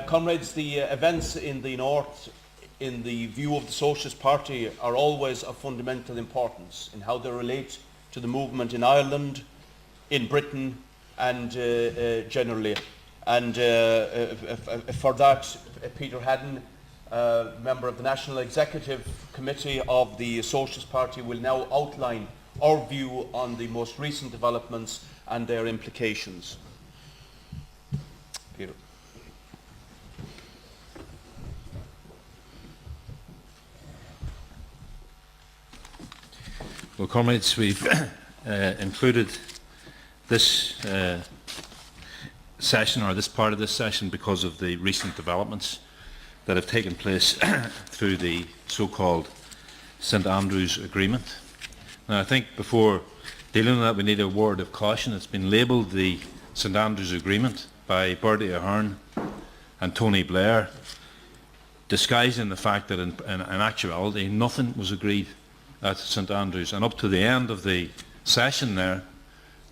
Comrades, the events in the North, in the view of the Socialist Party, are always of fundamental importance in how they relate to the movement in Ireland, in Britain, and generally. And for that, Peter Hadden, member of the National Executive Committee of the Socialist Party, will now outline our view on the most recent developments and their implications. Peter. Well, comrades, we've included this session, or this part of this session, because of the recent developments that have taken place through the so-called St Andrews Agreement. Now, I think before dealing with that, we need a word of caution. It's been labelled the St Andrews Agreement by Bertie Ahern and Tony Blair, disguising the fact that in actuality nothing was agreed at St Andrews. And up to the end of the session there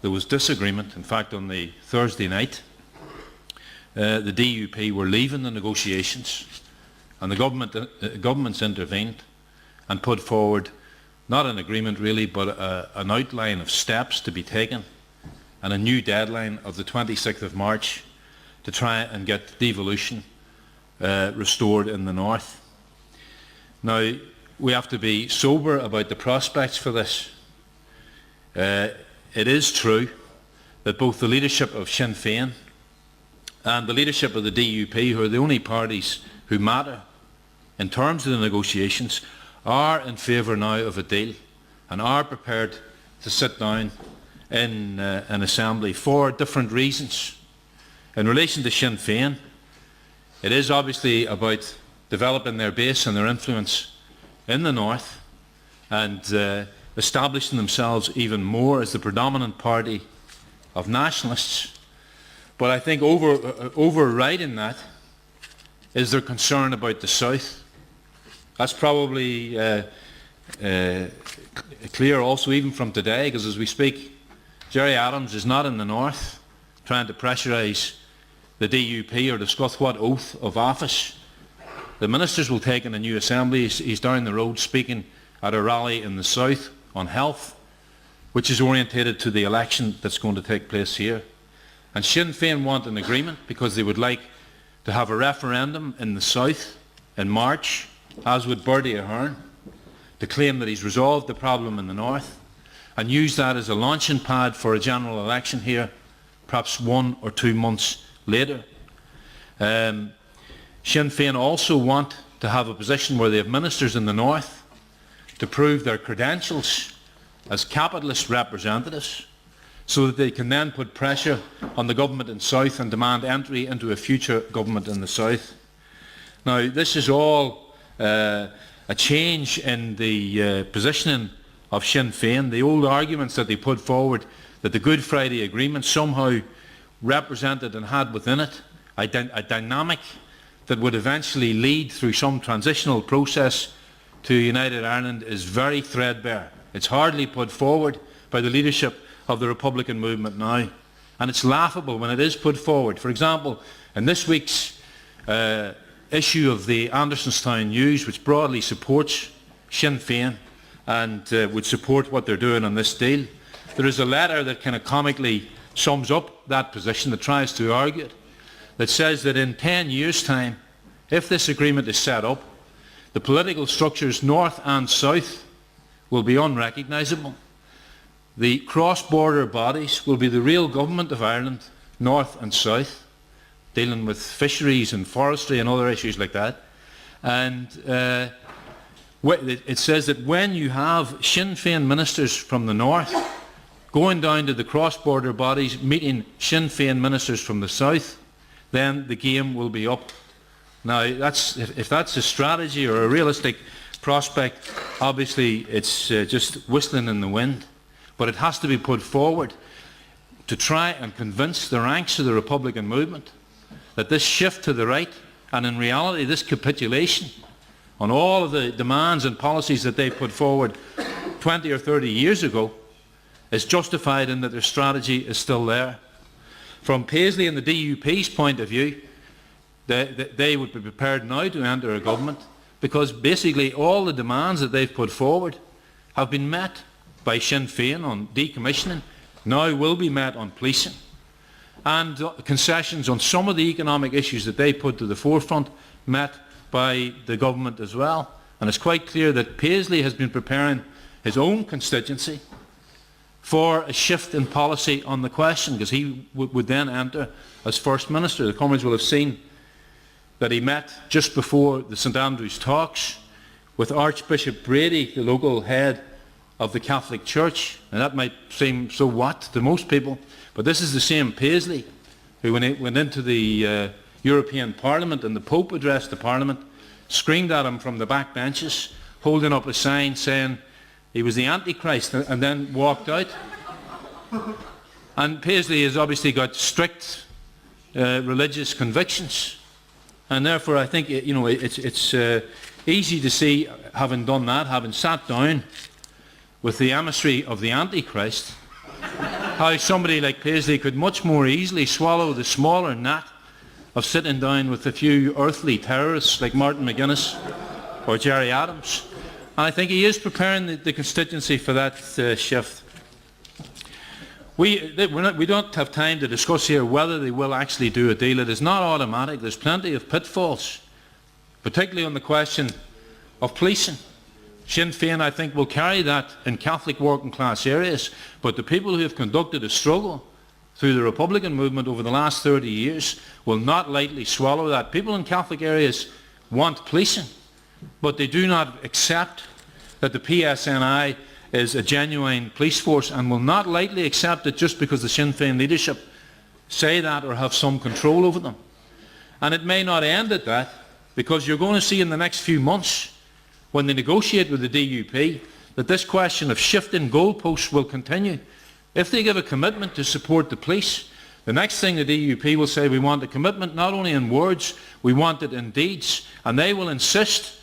was disagreement. In fact, on the Thursday night, the DUP were leaving the negotiations, and the governments intervened and put forward not an agreement really, but an outline of steps to be taken and a new deadline of the 26th of March to try and get devolution restored in the North. Now, we have to be sober about the prospects for this. It is true that both the leadership of Sinn Féin and the leadership of the DUP, who are the only parties who matter in terms of the negotiations, are in favour now of a deal and are prepared to sit down in an assembly for different reasons. In relation to Sinn Féin, it is obviously about developing their base and their influence in the North and establishing themselves even more as the predominant party of nationalists. But I think overriding that is their concern about the South. That's probably clear also even from today, because as we speak, Gerry Adams is not in the North trying to pressurise the DUP or discuss what oath of office the ministers will take in a new assembly. He's down the road speaking at a rally in the South on health, which is orientated to the election that's going to take place here. And Sinn Féin want an agreement because they would like to have a referendum in the South in March, as would Bertie Ahern, to claim that he's resolved the problem in the North and use that as a launching pad for a general election here, perhaps 1 or 2 months later. Sinn Féin also want to have a position where they have ministers in the North to prove their credentials as capitalist representatives, so that they can then put pressure on the government in the South and demand entry into a future government in the South. Now, this is all a change in the positioning of Sinn Féin. The old arguments that they put forward, that the Good Friday Agreement somehow represented and had within it a dynamic that would eventually lead through some transitional process to United Ireland, is very threadbare. It's hardly put forward by the leadership of the Republican movement now, and it's laughable when it is put forward. For example, in this week's issue of the Andersonstown News, which broadly supports Sinn Féin and would support what they're doing on this deal, there is a letter that kind of comically sums up that position, that tries to argue it, that says that in 10 years' time, if this agreement is set up, the political structures north and south will be unrecognisable. The cross-border bodies will be the real government of Ireland, north and south, dealing with fisheries and forestry and other issues like that. And it says that when you have Sinn Féin ministers from the north going down to the cross-border bodies, meeting Sinn Féin ministers from the south, then the game will be up. Now, if that's a strategy or a realistic prospect, obviously it's just whistling in the wind. But it has to be put forward to try and convince the ranks of the Republican movement that this shift to the right, and in reality this capitulation on all of the demands and policies that they put forward 20 or 30 years ago, is justified in that their strategy is still there. From Paisley and the DUP's point of view, they would be prepared now to enter a government, because basically all the demands that they've put forward have been met by Sinn Féin on decommissioning, now will be met on policing, and concessions on some of the economic issues that they put to the forefront met by the government as well. And it's quite clear that Paisley has been preparing his own constituency for a shift in policy on the question, because he would then enter as First Minister. The comrades will have seen that he met just before the St Andrews talks with Archbishop Brady, the local head of the Catholic Church. And that might seem so what to most people, but this is the same Paisley who, when he went into the European Parliament and the Pope addressed the Parliament, screamed at him from the back benches, holding up a sign saying he was the Antichrist, and then walked out. And Paisley has obviously got strict religious convictions, and therefore I think it's easy to see, having done that, having sat down with the emissary of the Antichrist, how somebody like Paisley could much more easily swallow the smaller gnat of sitting down with a few earthly terrorists like Martin McGuinness or Jerry Adams. And I think he is preparing the constituency for that shift. We don't have time to discuss here whether they will actually do a deal. It is not automatic. There's plenty of pitfalls, particularly on the question of policing. Sinn Féin, I think, will carry that in Catholic working class areas, but the people who have conducted a struggle through the Republican movement over the last 30 years will not lightly swallow that. People in Catholic areas want policing, but they do not accept that the PSNI is a genuine police force, and will not lightly accept it just because the Sinn Féin leadership say that or have some control over them. And it may not end at that, because you're going to see in the next few months, when they negotiate with the DUP, that this question of shifting goalposts will continue. If they give a commitment to support the police, the next thing the DUP will say, we want a commitment not only in words, we want it in deeds. And they will insist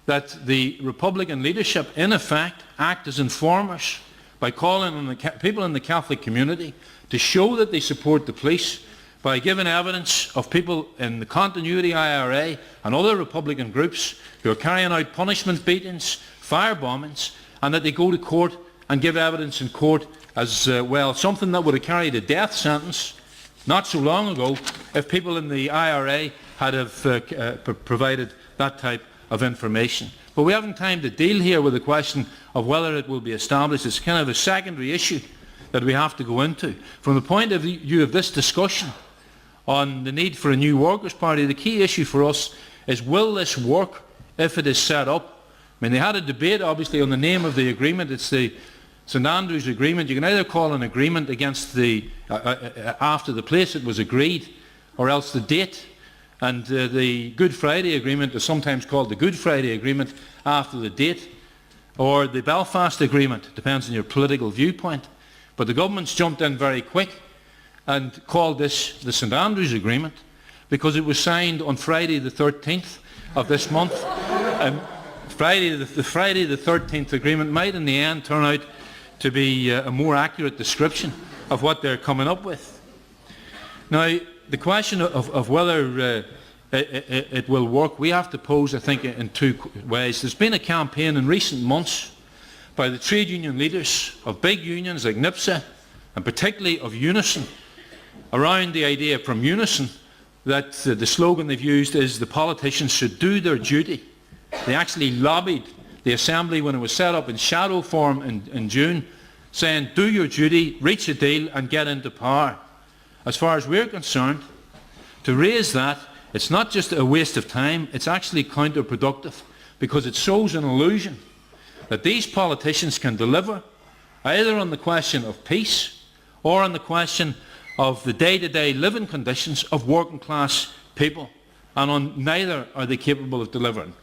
that the Republican leadership, in effect, act as informers by calling on the people in the Catholic community to show that they support the police, by giving evidence of people in the Continuity IRA and other Republican groups who are carrying out punishment beatings, fire bombings, and that they go to court and give evidence in court as well. Something that would have carried a death sentence not so long ago if people in the IRA had provided that type of information. But we haven't time to deal here with the question of whether it will be established. It's kind of a secondary issue that we have to go into. From the point of view of this discussion on the need for a new Workers' Party, the key issue for us is, will this work if it is set up? I mean, they had a debate, obviously, on the name of the agreement. It's the St Andrews Agreement. You can either call an agreement against the after the place it was agreed, or else the date. And the Good Friday Agreement is sometimes called the Good Friday Agreement after the date, or the Belfast Agreement. Depends on your political viewpoint. But the government's jumped in very quick and called this the St Andrews Agreement, because it was signed on Friday the 13th of this month. The Friday the 13th agreement might in the end turn out to be a more accurate description of what they're coming up with. Now, the question of whether it will work, we have to pose, I think, in two ways. There's been a campaign in recent months by the trade union leaders of big unions like NIPSA, and particularly of Unison, around the idea from Unison that the slogan they've used is the politicians should do their duty. They actually lobbied the Assembly when it was set up in shadow form in June, saying, do your duty, reach a deal and get into power. As far as we're concerned, to raise that, it's not just a waste of time, it's actually counterproductive, because it shows an illusion that these politicians can deliver either on the question of peace or on the question of the day-to-day living conditions of working class people, and on neither are they capable of delivering.